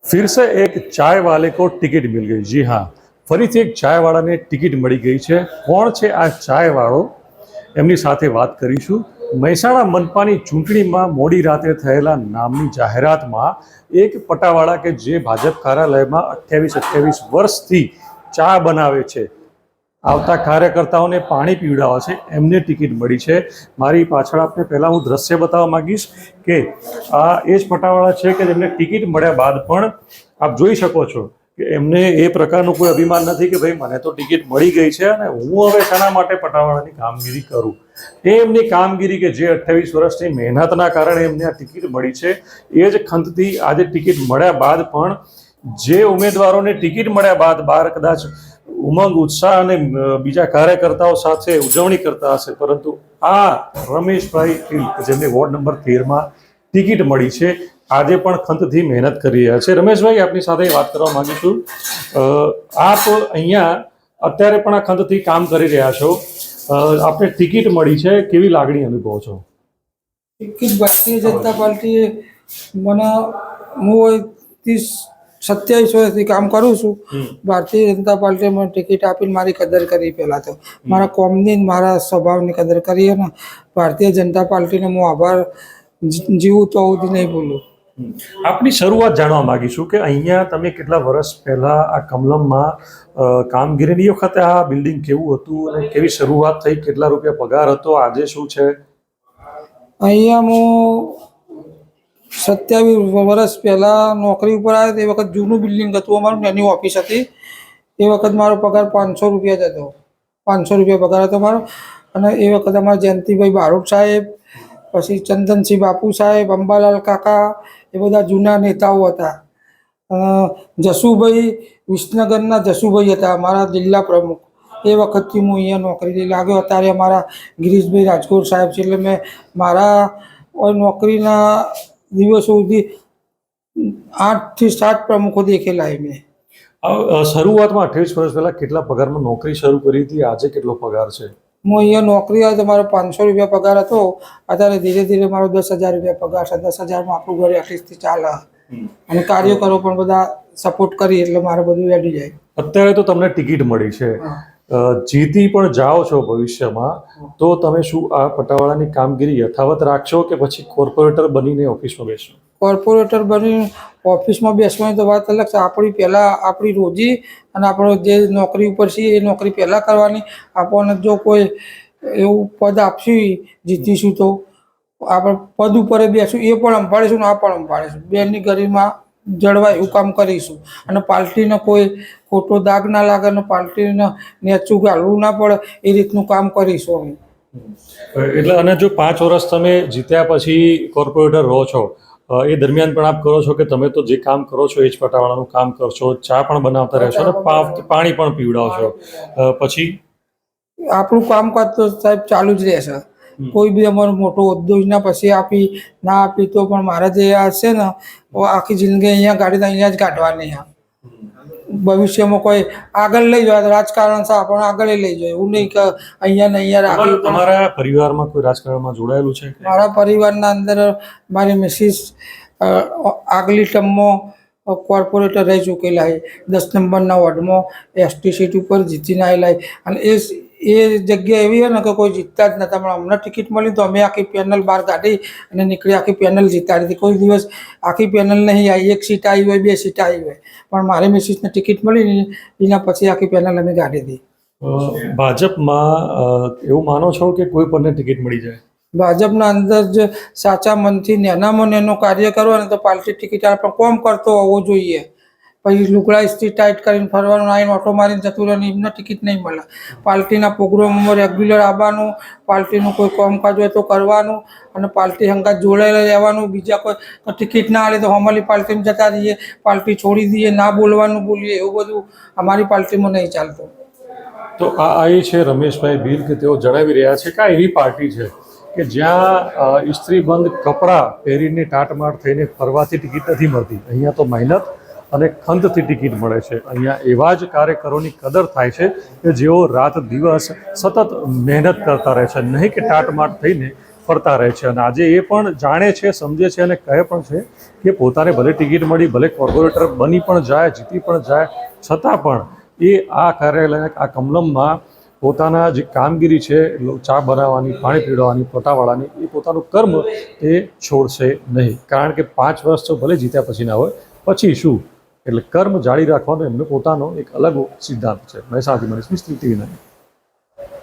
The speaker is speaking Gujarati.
फिर से एक चाय वाले को टिकट मिल गई। जी हाँ, ફરીથી એક ચાય વાળાને ટિકિટ મળી ગઈ છે। કોણ છે આ ચાય વાળો, એમની સાથે વાત કરીશું। મહેસાણા મનપાની ચૂંટણીમાં મોડી રાતે થયેલા નામની જાહેરાતમાં એક પટાવાળા કે જે ભાજપ કાર્યાલયમાં 28 વર્ષથી ચા બનાવે છે, આવતા કાર્યકર્તાઓને પાણી પીવડાવે છે, એમને ટિકિટ મળી છે। મારી પાછળ આપને પહેલાં હું દ્રશ્ય બતાવવા માગીશ કે આ એ જ પટાવાળા છે કે જેમને ટિકિટ મળ્યા બાદ પણ આપ જોઈ શકો છો કે એમને એ પ્રકારનું કોઈ અભિમાન નથી કે ભાઈ મને તો ટિકિટ મળી ગઈ છે અને હું હવે શાના માટે પટાવાળાની કામગીરી કરું। એ એમની કામગીરી કે જે 28 વર્ષની મહેનતના કારણે એમને આ ટિકિટ મળી છે, એ જ ખંતથી આજે ટિકિટ મળ્યા બાદ પણ જે ઉમેદવારોને ટિકિટ મળ્યા બાદ બહાર કદાચ ઉમંગ ઉત્સાહ અને બીજા કાર્યકર્તાઓ સાથે ઉજવણી કરતા હશે, પરંતુ આ રમેશભાઈ જેમને વોર્ડ નંબર 13માં ટિકિટ મળી છે, આજે પણ ખંતથી મહેનત કરી રહ્યા છે। રમેશભાઈ, આપની સાથે વાત કરવા માંગુ છું। આપ અહીંયા અત્યારે પણ આ ખંતથી કામ કરી રહ્યા છો, આપને ટિકિટ મળી છે, કેવી લાગણી અનુભવો છો? ટિકિટ ભારતીય જનતા પાર્ટીએ મને, હું 27 વર્ષથી કામ કરું છું। ભારતીય જનતા પાર્ટીએ મને ટિકિટ આપીને મારી કદર કરી। પહેલાં તો મારા કોમની મારા સ્વભાવની કદર કરી અને ભારતીય જનતા પાર્ટીને હું આભાર જીવું તો સુધી નહીં ભૂલું। આપની શરૂઆત જાણવા માંગીશું કે અહીંયા તમે કેટલા વર્ષ પહેલા આ કમલમમાં કામગીરીની વખતે આ બિલ્ડિંગ કેવું હતું અને કેવી શરૂઆત થઈ, કેટલા રૂપિયા પગાર હતો, આજે શું છે? અહીંયા હું 27 વર્ષ પહેલાં નોકરી ઉપર આવ્યો તે વખત જૂનું બિલ્ડિંગ હતું, અમારું નાની ઓફિસ હતી। એ વખત મારો પગાર 500 રૂપિયા જ હતો, 500 રૂપિયા પગાર હતો મારો। અને એ વખત અમારા જયંતિભાઈ બારોટ સાહેબ, પછી ચંદનસિંહ બાપુ સાહેબ, અંબાલાલ કાકા, એ બધા જૂના નેતાઓ હતા। જસુભાઈ, વિસનગરના જસુભાઈ હતા અમારા જિલ્લા પ્રમુખ। એ વખતથી હું અહીંયા નોકરી લાગ્યો। અત્યારે અમારા ગિરીશભાઈ રાજકોર સાહેબ છે, એટલે મેં મારા નોકરીના દિવસો સુધી 8 થી 7 પ્રમુખો દેખેલા મેં। શરૂઆતમાં 28 વર્ષ પહેલા કેટલા પગારમાં નોકરી શરૂ કરી હતી, આજે કેટલો પગાર છે? હું અહીંયા નોકરી આવ્યો તો મારો 500 રૂપિયા પગાર હતો, અત્યારે ધીરે ધીરે મારો 10,000 રૂપિયા પગાર છે। 10,000માં આપણું ઘરે એટલીસ્ટથી ચાલે અને કાર્યકરો પણ બધા સપોર્ટ કરી એટલે મારે બધું રેડી જાય। અત્યારે તો તમને ટિકિટ મળી છે, જીતી પણ જાઓ છો ભવિષ્યમાં, તો તમે શું આ પટાવાળાની કામગીરી યથાવત રાખશો કે પછી કોર્પોરેટર બનીને ઓફિસમાં બેસશો? કોર્પોરેટર બનીને ઓફિસમાં બેસવાની તો વાત અલગ છે। આપણી પહેલાં આપણી રોજી અને આપણો જે નોકરી ઉપર છીએ એ નોકરી પહેલાં કરવાની। આપણને જો કોઈ એવું પદ આપશું, જીતીશું તો આપણે પદ ઉપર બેસું, એ પણ સંભાળીશું ને આ પણ સંભાળીશું, બેની ગરીમાં જળવાય એવું કામ કરીશું। અને પાર્ટીને કોઈ ખોટો દાગ ના લાગે અને પાર્ટીને નેચું ગાળવું ના પડે એ રીતનું કામ કરીશું અમે। એટલે અને જો 5 વર્ષ તમે જીત્યા પછી કોર્પોરેટર રહો છો, એ દરમિયાન પણ આપ કરો છો કે તમે તો જે કામ કરો છો એ જ પટાવાળાનું કામ કરશો, ચા પણ બનાવતા રહેશો અને પાણી પણ પીવડાવશો, પછી આપણું કામકાજ તો સાહેબ ચાલુ જ રહેશે। કોઈ બી અમારો મોટો હોદ્દો ના પછી આપી ના આપી તો પણ મારા જે આ છે ને આખી જિંદગી અહીંયા કાઢી અહીંયા જ કાઢવાની। ભવિષ્યમાં કોઈ આગળ લઈ જાય રાજકારણ છે આપણને આગળ લઈ જાય, એવું નહીં કે અહીંયા ને અહીંયા રાખી। તમારા પરિવારમાં કોઈ રાજકારણમાં જોડાયેલું છે? મારા પરિવારના અંદર મારી મિસિસ આગલી ટર્મમાં કોર્પોરેટર રહી ચૂકેલા છે, 10 નંબરના વોર્ડમાં એસટી સીટ ઉપર જીતીને આવેલા છે। અને એ જગ્યા એવી છે ને કે કોઈ જીતતા જ નહોતા, પણ અમને ટિકિટ મળી તો અમે આખી પેનલ બહાર કાઢી અને નીકળી આખી પેનલ જીતાડી હતી। કોઈ દિવસ આખી પેનલ નહીં આવી, 1 સીટ આવી હોય, 2 સીટ આવી હોય, પણ મારી મિસિસને ટિકિટ મળી ને એના પછી આખી પેનલ અમે કાઢી હતી। ભાજપમાં એવું માનો છો કે કોઈ પણને ટિકિટ મળી જાય? ભાજપના અંદર જ સાચા મનથી નાનામાં નાનો કાર્ય કરો ને તો પાર્ટી ટિકિટ આપણે કોમ કરતો હોવો જોઈએ। પછી લુગડા ઇસ્ત્રી ટાઈટ કરીને ફરવાનું, આવીને ઓટો મારીને જતું રહેવાનું, એમને ટિકિટ નહીં મળે। પાર્ટીના પ્રોગ્રામમાં રેગ્યુલર આવવાનું, પાર્ટીનું કોઈ કામકાજ હોય તો કરવાનું અને પાર્ટી સંગાત જોડાયેલા રહેવાનું। બીજા કોઈ ટિકિટ ના આવે તો અમારી પાર્ટીમાં જતા રહીએ, પાર્ટી છોડી દઈએ, ના બોલવાનું બોલીએ, એવું બધું અમારી પાર્ટીમાં નહીં ચાલતું। તો આ એ છે રમેશભાઈ ભીલ કે તેઓ જણાવી રહ્યા છે કે આ એવી પાર્ટી છે કે જ્યાં ઇસ્ત્રીબંધ કપડાં પહેરીને ટાટમાટ થઈને ફરવાથી ટિકિટ નથી મળતી, અહીંયા તો મહેનત અને ખંતથી ટિકિટ મળે છે। અહીંયા એવા જ કાર્યકરોની કદર થાય છે કે જેઓ રાત દિવસ સતત મહેનત કરતા રહે છે, નહીં કે ટાટમાટ થઈને ફરતા રહે છે અને આજે એ પણ જાણે છે, સમજે છે અને કહે પણ છે કે પોતાને ભલે ટિકિટ મળી, ભલે કોર્પોરેટર બની પણ જાય, જીતી પણ જાય, છતાં પણ એ આ કાર્યાલય, આ કમલમમાં પોતાના જે કામગીરી છે, ચા બનાવવાની, પાણી પીવડાવવાની, પોતાવાળાની, એ પોતાનું કર્મ એ છોડશે નહીં. કારણ કે 5 વર્ષ તો ભલે જીત્યા પછી ના હોય, પછી શું? એટલે કર્મ જાળી રાખવાનો એમનો પોતાનો એક અલગ સિદ્ધાંત છે. મહેસાણાથી મનીષ મિસ્ત્રી, TV9.